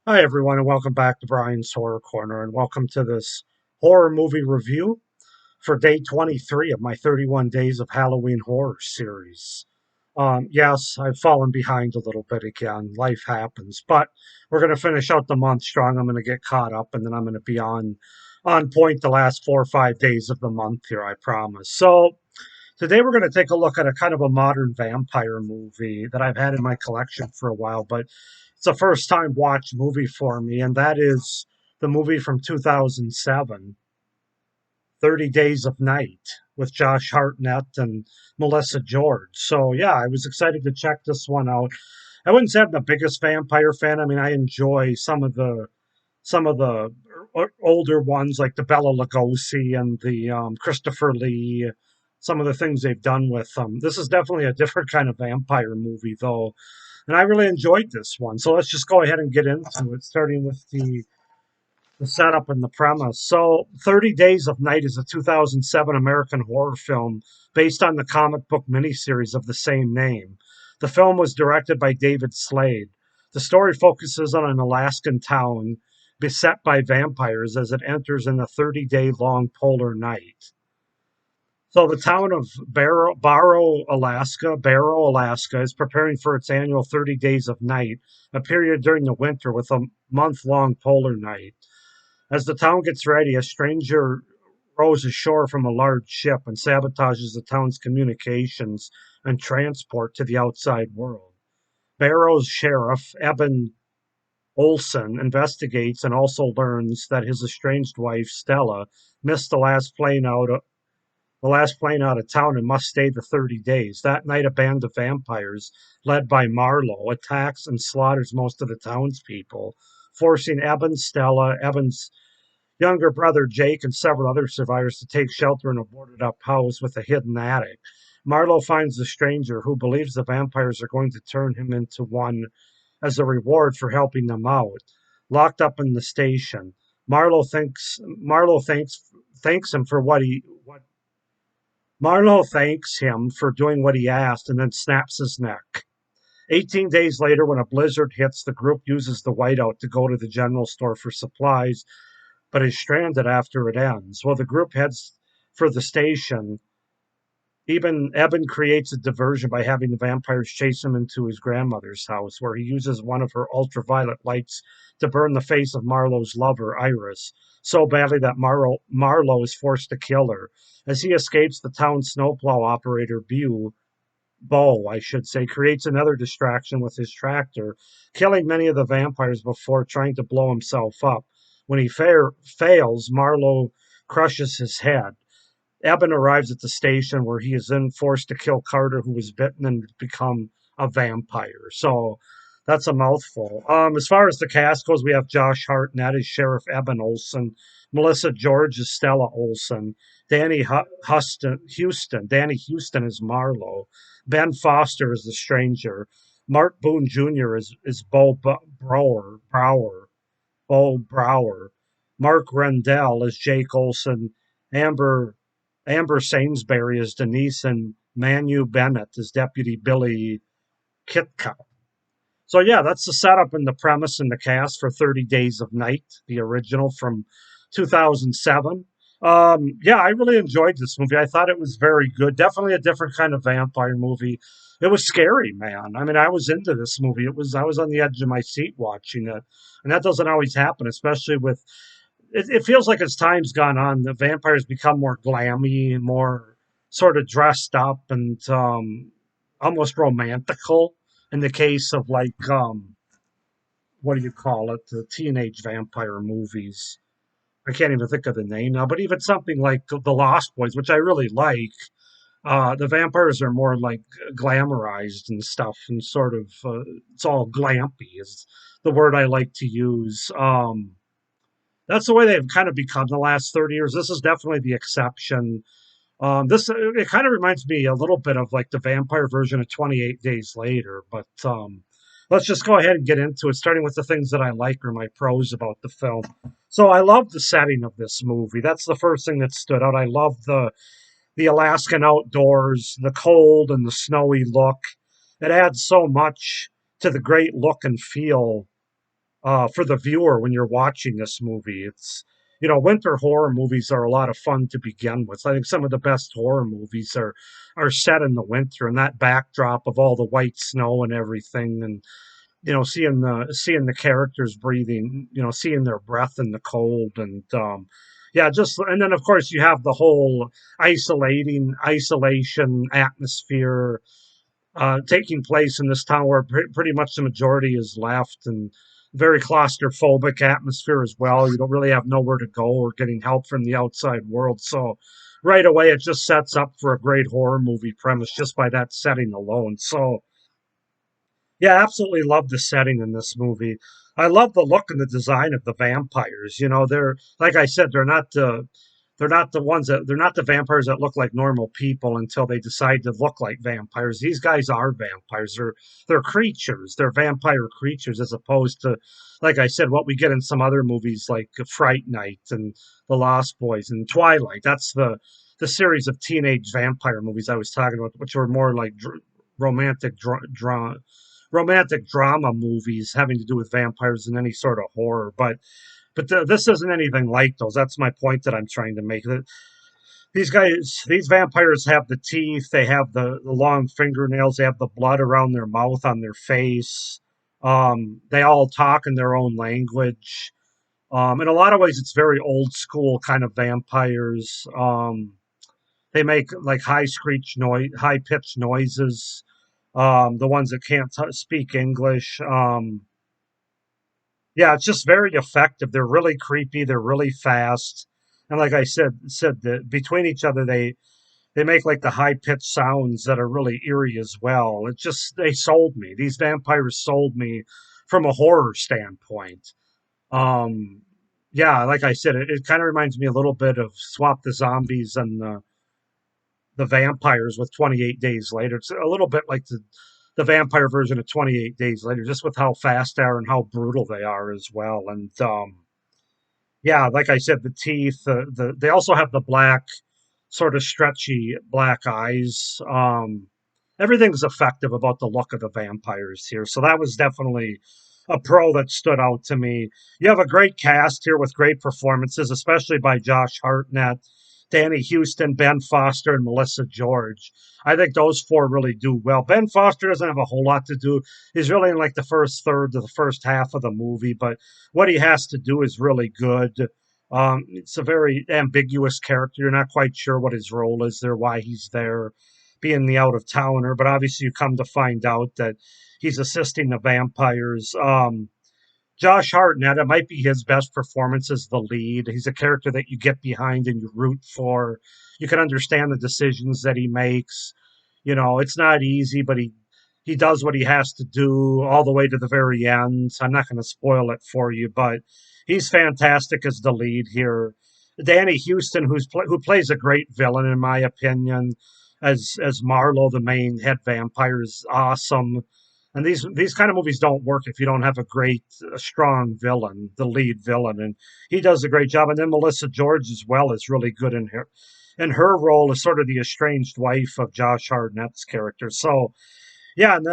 Hi, everyone, and welcome back to Brian's Horror Corner, and welcome to this horror movie review for day 23 of my 31 Days of Halloween Horror series. Yes, I've fallen behind a little bit again. Life happens, but we're going to finish out the month strong. I'm going to get caught up, and then I'm going to be on point the last 4 or 5 days of the month here, I promise. So, today we're going to take a look at a kind of a modern vampire movie that I've had in my collection for a while, but it's a first time watch movie for me, and that is the movie from 2007, 30 Days of Night, with Josh Hartnett and Melissa George. So, yeah, I was excited to check this one out. I wouldn't say I'm the biggest vampire fan. I mean, I enjoy some of the older ones like the Bela Lugosi and the Christopher Lee, some of the things they've done with them. This is definitely a different kind of vampire movie, though, and I really enjoyed this one. So let's just go ahead and get into it, starting with the setup and the premise. So, 30 Days of Night is a 2007 American horror film based on the comic book miniseries of the same name. The film was directed by David Slade. The story focuses on an Alaskan town beset by vampires as it enters in the 30-day long polar night. So the town of Barrow, Alaska, is preparing for its annual 30 Days of Night, a period during the winter with a month-long polar night. As the town gets ready, a stranger rows ashore from a large ship and sabotages the town's communications and transport to the outside world. Barrow's sheriff, Eben Olson, investigates and also learns that his estranged wife, Stella, missed the last plane out of town and must stay the 30 days. That night, a band of vampires, led by Marlowe, attacks and slaughters most of the townspeople, forcing Eben's younger brother Jake, and several other survivors to take shelter in a boarded up house with a hidden attic. Marlowe finds the stranger, who believes the vampires are going to turn him into one as a reward for helping them out. Locked up in the station, Marlowe thanks him for what he what Marlowe thanks him for doing what he asked and then snaps his neck. 18 days later, when a blizzard hits, the group uses the whiteout to go to the general store for supplies, but is stranded after it ends. While the group heads for the station, even Eben creates a diversion by having the vampires chase him into his grandmother's house, where he uses one of her ultraviolet lights to burn the face of Marlowe's lover, Iris, so badly that Marlowe is forced to kill her. As he escapes, the town snowplow operator, Bo, I should say, creates another distraction with his tractor, killing many of the vampires before trying to blow himself up. When he fails, Marlowe crushes his head. Eben arrives at the station where he is then forced to kill Carter, who was bitten and become a vampire. So that's a mouthful. As far as the cast goes, we have Josh Hartnett as Sheriff Eben Olson, Melissa George as Stella Olson, Danny Houston is Marlowe, Ben Foster is the stranger, Mark Boone Jr. is Bo Brower, Mark Rendell as Jake Olson, Amber Amber Sainsbury as Denise, and Manu Bennett as Deputy Billy Kitka. So yeah, that's the setup and the premise and the cast for 30 Days of Night, the original from 2007. Yeah, I really enjoyed this movie. I thought it was very good. Definitely a different kind of vampire movie. It was scary, man. I mean, I was into this movie. I was on the edge of my seat watching it, and that doesn't always happen, especially with it feels like as time's gone on, the vampires become more glammy, more sort of dressed up, and almost romantical. In the case of like what do you call it, the teenage vampire movies. I can't even think of the name now, but even something like The Lost Boys, which I really like. The vampires are more like glamorized and stuff, and sort of it's all glampy is the word I like to use. That's the way they've kind of become the last 30 years. This is definitely the exception. This it kind of reminds me a little bit of like the vampire version of 28 Days Later, but let's just go ahead and get into it, starting with the things that I like or my pros about the film. So I love the setting of this movie. That's the first thing that stood out. I love the Alaskan outdoors, the cold and the snowy look. It adds so much to the great look and feel for the viewer when you're watching this movie. It's winter horror movies are a lot of fun to begin with. I think some of the best horror movies are set in the winter, and that backdrop of all the white snow and everything, and seeing the characters breathing, seeing their breath in the cold, and yeah, just and then of course you have the whole isolation atmosphere taking place in this town where pretty much the majority is left, and very claustrophobic atmosphere as well. You don't really have nowhere to go or getting help from the outside world. So right away, it just sets up for a great horror movie premise just by that setting alone. So yeah, absolutely love the setting in this movie. I love the look and the design of the vampires. They're like I said, they're not the vampires that look like normal people until they decide to look like vampires. These guys are vampires. They're creatures. They're vampire creatures as opposed to, like I said, what we get in some other movies like Fright Night and The Lost Boys and Twilight. That's the series of teenage vampire movies I was talking about, which were more like romantic romantic drama movies having to do with vampires than any sort of horror. But this isn't anything like those. That's my point that I'm trying to make. These vampires have the teeth, they have the long fingernails, they have the blood around their mouth, on their face. They all talk in their own language. In a lot of ways, it's very old school kind of vampires. They make like high pitched noises. The ones that can't speak English. Yeah, it's just very effective. They're really creepy. They're really fast, and like I said that between each other, they make like the high pitched sounds that are really eerie as well. It just they sold me. These vampires sold me from a horror standpoint. Um, yeah, like I said, it kind of reminds me a little bit of Swap the Zombies and the vampires with 28 Days Later. It's a little bit like the vampire version of 28 Days Later, just with how fast they are and how brutal they are as well. And yeah, like I said, the teeth, they also have the black, sort of stretchy black eyes. Everything's effective about the look of the vampires here. So that was definitely a pro that stood out to me. You have a great cast here with great performances, especially by Josh Hartnett, Danny Houston, Ben Foster, and Melissa George. I think those four really do well. Ben Foster doesn't have a whole lot to do. He's really in like the first third to the first half of the movie, but what he has to do is really good. It's a very ambiguous character. You're not quite sure what his role is there, why he's there, being the out of towner. But obviously, you come to find out that he's assisting the vampires. Josh Hartnett, it might be his best performance as the lead. He's a character that you get behind and you root for. You can understand the decisions that he makes. It's not easy, but he does what he has to do all the way to the very end. I'm not going to spoil it for you, but he's fantastic as the lead here. Danny Houston, who plays a great villain in my opinion, as Marlowe, the main head vampire, is awesome. And these kind of movies don't work if you don't have a great, strong villain, the lead villain, and he does a great job. And then Melissa George as well is really good in her role as sort of the estranged wife of Josh Hartnett's character. So yeah, and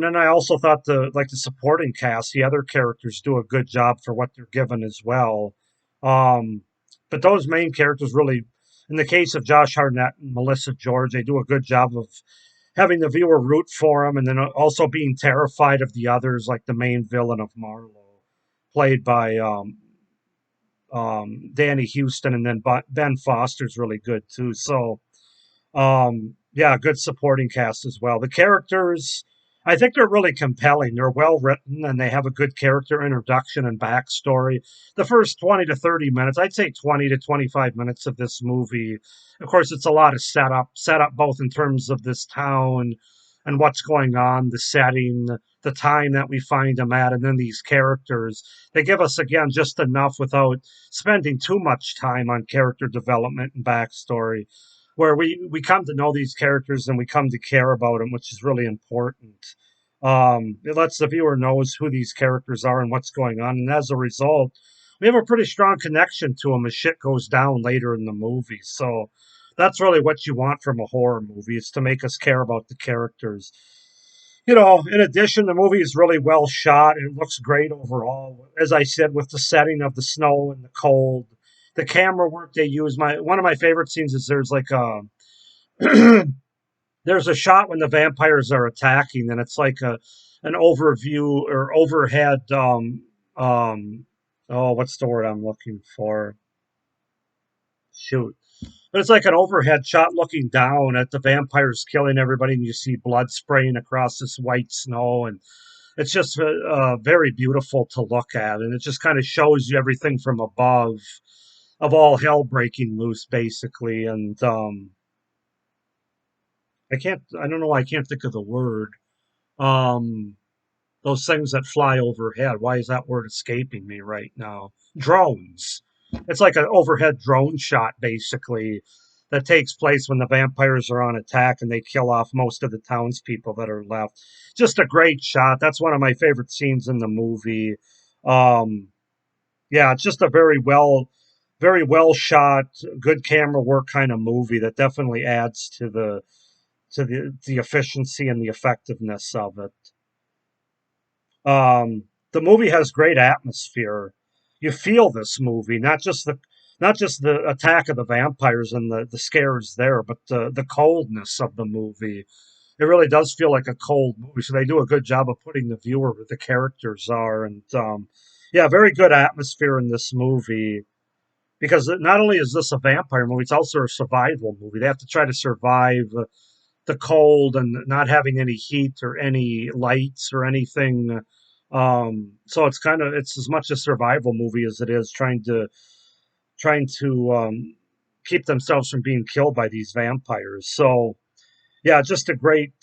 then I also thought the supporting cast, the other characters do a good job for what they're given as well. Um, but those main characters really, in the case of Josh Hartnett and Melissa George, they do a good job of having the viewer root for them, and then also being terrified of the others, like the main villain of Marlowe, played by Danny Houston, and then Ben Foster's really good too. So yeah, good supporting cast as well. The characters, I think they're really compelling. They're well written and they have a good character introduction and backstory. The first 20 to 30 minutes, I'd say 20 to 25 minutes of this movie. Of course, it's a lot of setup both in terms of this town and what's going on, the setting, the time that we find them at, and then these characters. They give us, again, just enough without spending too much time on character development and backstory, where we come to know these characters and we come to care about them, which is really important. It lets the viewer knows who these characters are and what's going on, and as a result, we have a pretty strong connection to them as shit goes down later in the movie. So that's really what you want from a horror movie, is to make us care about the characters. In addition, the movie is really well shot. It looks great overall. As I said, with the setting of the snow and the cold, the camera work they use. My one of my favorite scenes is there's like a there's a shot when the vampires are attacking, and it's like a an overview or overhead. Um, oh, what's the word I'm looking for? Shoot. But it's like an overhead shot looking down at the vampires killing everybody, and you see blood spraying across this white snow, and it's just very beautiful to look at, and it just kind of shows you everything from above, of all hell breaking loose, basically. And I don't know why I can't think of the word. Um, those things that fly overhead. Why is that word escaping me right now? Drones. It's like an overhead drone shot, basically, that takes place when the vampires are on attack and they kill off most of the townspeople that are left. Just a great shot. That's one of my favorite scenes in the movie. Um, yeah, it's just a very well shot, good camera work kind of movie that definitely adds to the efficiency and the effectiveness of it. The movie has great atmosphere. You feel this movie, not just the attack of the vampires and the scares there, but the coldness of the movie. It really does feel like a cold movie. So they do a good job of putting the viewer where the characters are, and yeah, very good atmosphere in this movie. Because not only is this a vampire movie, it's also a survival movie. They have to try to survive the cold and not having any heat or any lights or anything. So it's as much a survival movie as it is trying to keep themselves from being killed by these vampires. So yeah, just a great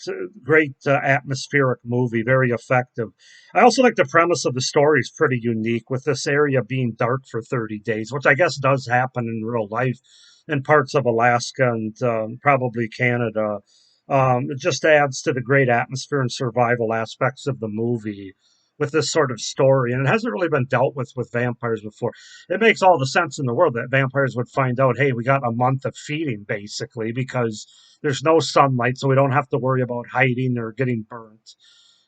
atmospheric movie, very effective. I also like the premise of the story is pretty unique, with this area being dark for 30 days, which I guess does happen in real life in parts of Alaska and probably Canada. It just adds to the great atmosphere and survival aspects of the movie with this sort of story, and it hasn't really been dealt with vampires before. It makes all the sense in the world that vampires would find out, hey, we got a month of feeding basically because there's no sunlight, so we don't have to worry about hiding or getting burnt.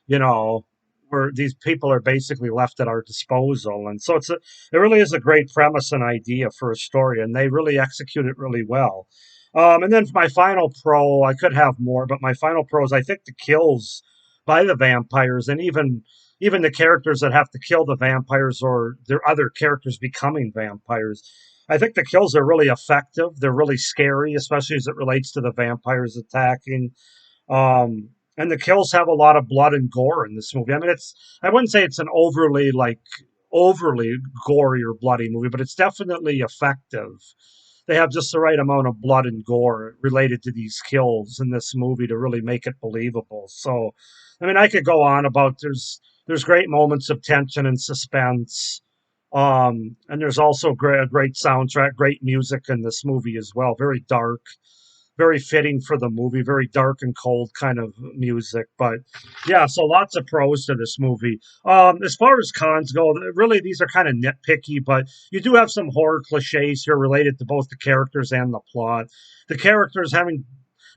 You know, where these people are basically left at our disposal, and so it really is a great premise and idea for a story, and they really execute it really well. And then my final pro, I could have more, but my final pro is I think the kills by the vampires and even the characters that have to kill the vampires or their other characters becoming vampires. I think the kills are really effective. They're really scary, especially as it relates to the vampires attacking. And the kills have a lot of blood and gore in this movie. I mean, I wouldn't say it's an overly gory or bloody movie, but it's definitely effective. They have just the right amount of blood and gore related to these kills in this movie to really make it believable. So, I mean, I could go on about there's great moments of tension and suspense. And there's also a great soundtrack, great music in this movie as well. Very dark, very fitting for the movie, very dark and cold kind of music. But yeah, so lots of pros to this movie. As far as cons go, really these are kind of nitpicky, but you do have some horror cliches here related to both the characters and the plot. The characters having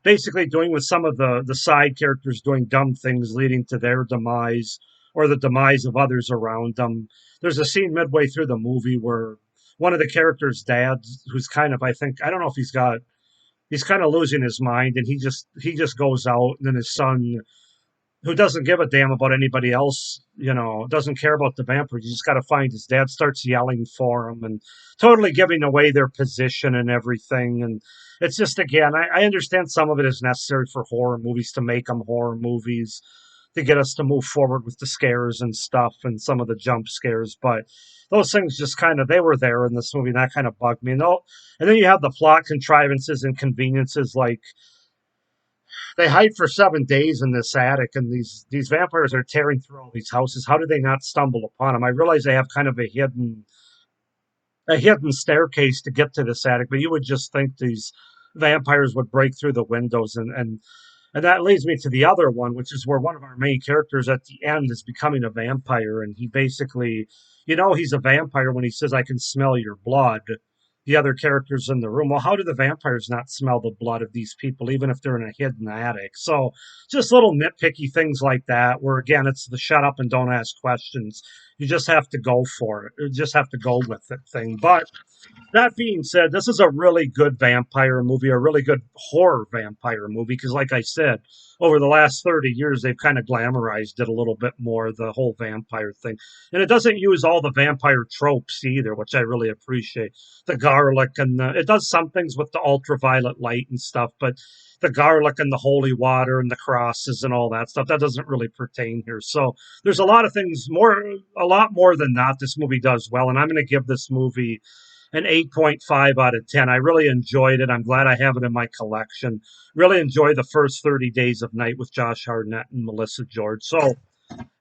basically doing with some of the side characters doing dumb things leading to their demise or the demise of others around them. There's a scene midway through the movie where one of the characters' dads, who's kind of, I think, I don't know if he's kind of losing his mind, and he just goes out, and then his son, who doesn't give a damn about anybody else, doesn't care about the vampires. You just got to find his dad, starts yelling for him and totally giving away their position and everything. And it's just, again, I understand some of it is necessary for horror movies to make them horror movies to get us to move forward with the scares and stuff and some of the jump scares. But those things just kind of, they were there in this movie, and that kind of bugged me. And then you have the plot contrivances and conveniences like they hide for 7 days in this attic, and these vampires are tearing through all these houses. How did they not stumble upon them? I realize they have kind of a hidden staircase to get to this attic, but you would just think these vampires would break through the windows, and that leads me to the other one, which is where one of our main characters at the end is becoming a vampire, and he basically, he's a vampire when he says, "I can smell your blood." the other characters in the room. Well, how do the vampires not smell the blood of these people, even if they're in a hidden attic? So just little nitpicky things like that, where again, it's the shut up and don't ask questions. You just have to go for it. You just have to go with it thing. But that being said, this is a really good vampire movie, a really good horror vampire movie, because, like I said, over the last 30 years, they've kind of glamorized it a little bit more, the whole vampire thing. And it doesn't use all the vampire tropes either, which I really appreciate. The garlic and it does some things with the ultraviolet light and stuff, but the garlic and the holy water and the crosses and all that stuff, that doesn't really pertain here. So there's a lot of things a lot more than that this movie does well. And I'm going to give this movie an 8.5 out of 10. I really enjoyed it. I'm glad I have it in my collection. Really enjoy the first 30 Days of Night with Josh Hartnett and Melissa George. So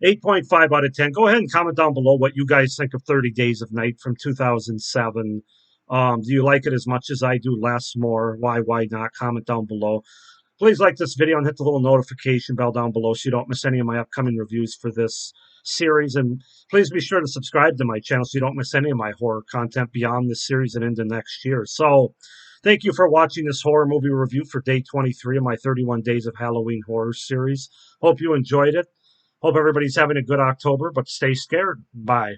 8.5 out of 10. Go ahead and comment down below what you guys think of 30 Days of Night from 2007. Do you like it as much as I do? Less, more? Why not? Comment down below. Please like this video and hit the little notification bell down below so you don't miss any of my upcoming reviews for this series. And please be sure to subscribe to my channel so you don't miss any of my horror content beyond this series and into next year. So thank you for watching this horror movie review for day 23 of my 31 Days of Halloween horror series. Hope you enjoyed it. Hope everybody's having a good October, but stay scared. Bye.